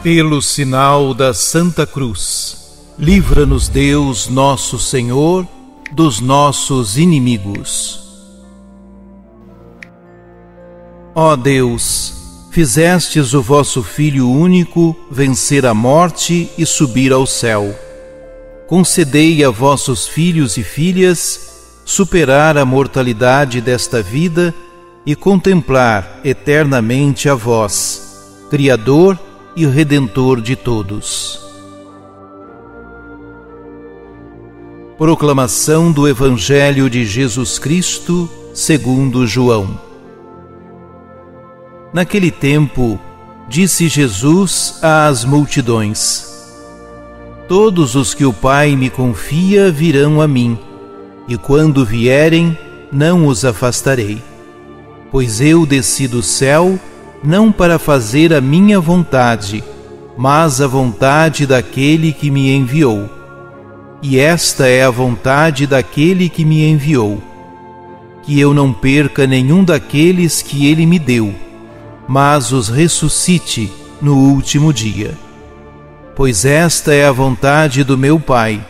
Pelo sinal da Santa Cruz, livra-nos Deus nosso Senhor dos nossos inimigos. Ó Deus, fizestes o vosso Filho único vencer a morte e subir ao céu. Concedei a vossos filhos e filhas superar a mortalidade desta vida e contemplar eternamente a vós, Criador e Redentor de todos. Proclamação do Evangelho de Jesus Cristo segundo João. Naquele tempo, disse Jesus às multidões: Todos os que o Pai me confia virão a mim, e quando vierem, não os afastarei. Pois eu desci do céu, não para fazer a minha vontade, mas a vontade daquele que me enviou. E esta é a vontade daquele que me enviou, que eu não perca nenhum daqueles que ele me deu, mas os ressuscite no último dia. Pois esta é a vontade do meu Pai,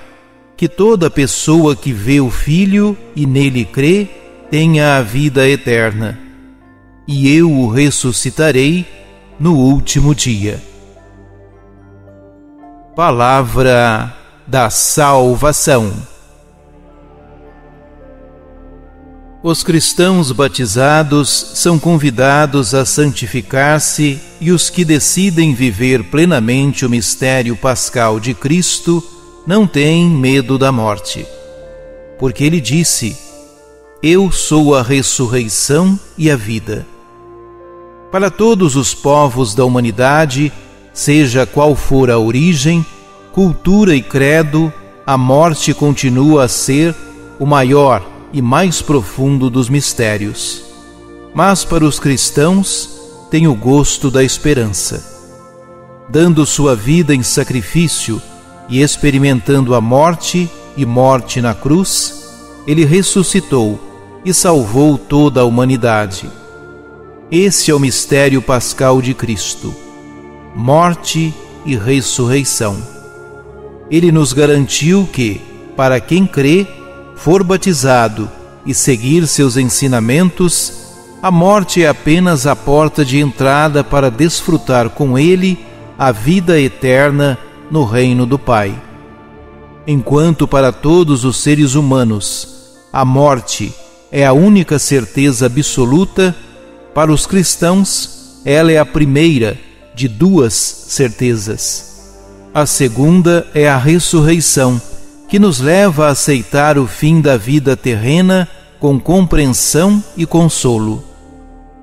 que toda pessoa que vê o Filho e nele crê, tenha a vida eterna, e eu o ressuscitarei no último dia. Palavra da salvação. Os cristãos batizados são convidados a santificar-se e os que decidem viver plenamente o mistério pascal de Cristo não têm medo da morte. Porque ele disse: Eu sou a ressurreição e a vida. Para todos os povos da humanidade, seja qual for a origem, cultura e credo, a morte continua a ser o maior e mais profundo dos mistérios. Mas para os cristãos tem o gosto da esperança. Dando sua vida em sacrifício e experimentando a morte e morte na cruz, ele ressuscitou e salvou toda a humanidade. Esse é o mistério pascal de Cristo, morte e ressurreição. Ele nos garantiu que, para quem crê, for batizado e seguir seus ensinamentos, a morte é apenas a porta de entrada para desfrutar com ele a vida eterna no reino do Pai. Enquanto para todos os seres humanos a morte é a única certeza absoluta, para os cristãos ela é a primeira de duas certezas. A segunda é a ressurreição, que nos leva a aceitar o fim da vida terrena com compreensão e consolo.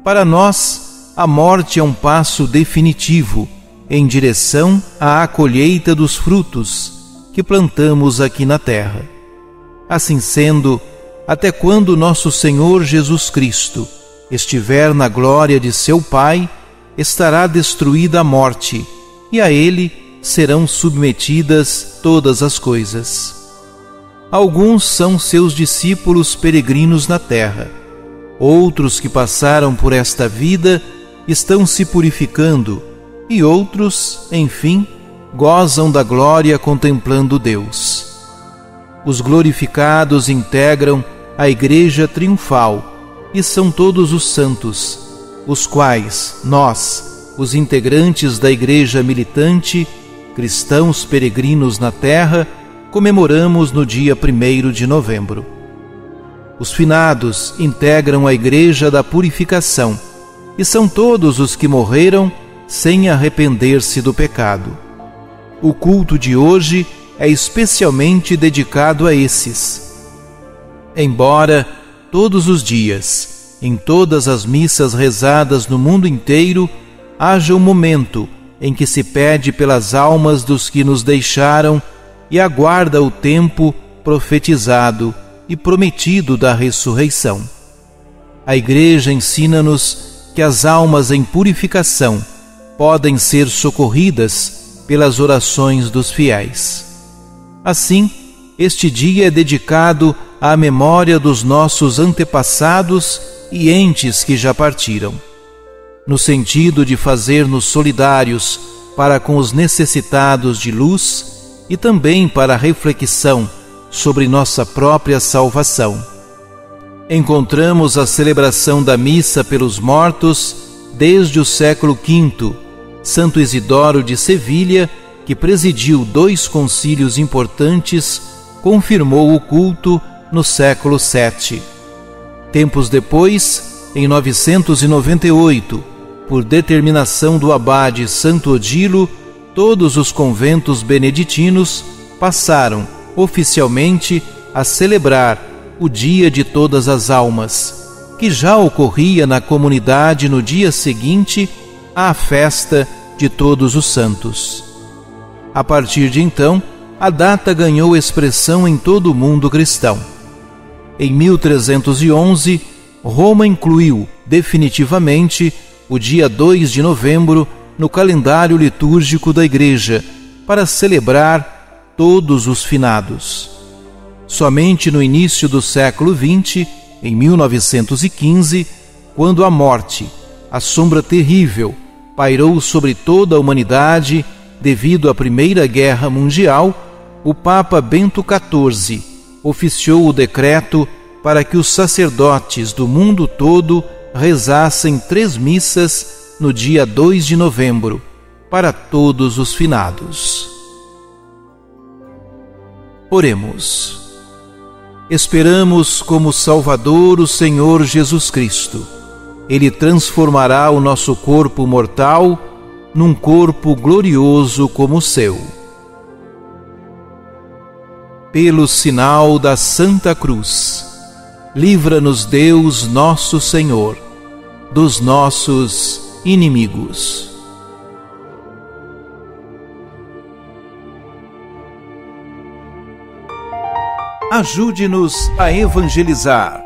Para nós, a morte é um passo definitivo em direção à colheita dos frutos que plantamos aqui na terra. Assim sendo, até quando nosso Senhor Jesus Cristo estiver na glória de seu Pai, estará destruída a morte, e a ele serão submetidas todas as coisas. Alguns são seus discípulos peregrinos na terra. Outros que passaram por esta vida estão se purificando, e outros, enfim, gozam da glória contemplando Deus. Os glorificados integram a Igreja triunfal e são todos os santos, os quais nós, os integrantes da Igreja militante, cristãos peregrinos na terra, comemoramos no dia 1º de novembro. Os finados integram a Igreja da Purificação e são todos os que morreram sem arrepender-se do pecado. O culto de hoje é especialmente dedicado a esses. Embora todos os dias, em todas as missas rezadas no mundo inteiro, haja um momento em que se pede pelas almas dos que nos deixaram e aguarda o tempo profetizado e prometido da ressurreição. A Igreja ensina-nos que as almas em purificação podem ser socorridas pelas orações dos fiéis. Assim, este dia é dedicado à memória dos nossos antepassados e entes que já partiram. No sentido de fazer-nos solidários para com os necessitados de luz e também para a reflexão sobre nossa própria salvação. Encontramos a celebração da missa pelos mortos desde o século V. Santo Isidoro de Sevilha, que presidiu 2 concílios importantes, confirmou o culto no século VII. Tempos depois, em 998, por determinação do abade Santo Odilo, todos os conventos beneditinos passaram oficialmente a celebrar o Dia de Todas as Almas, que já ocorria na comunidade no dia seguinte à festa de Todos os Santos. A partir de então, a data ganhou expressão em todo o mundo cristão. Em 1311, Roma incluiu definitivamente o dia 2 de novembro no calendário litúrgico da Igreja para celebrar todos os finados. Somente no início do século XX, em 1915, quando a morte, a sombra terrível, pairou sobre toda a humanidade devido à Primeira Guerra Mundial, o Papa Bento XIV oficiou o decreto para que os sacerdotes do mundo todo rezassem 3 missas no dia 2 de novembro, para todos os finados. Oremos. Esperamos como Salvador o Senhor Jesus Cristo. Ele transformará o nosso corpo mortal num corpo glorioso como o seu. Pelo sinal da Santa Cruz, livra-nos Deus nosso Senhor dos nossos inimigos. Ajude-nos a evangelizar.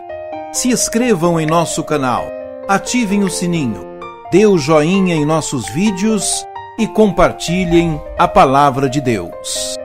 Se inscrevam em nosso canal, ativem o sininho, dê o joinha em nossos vídeos e compartilhem a palavra de Deus.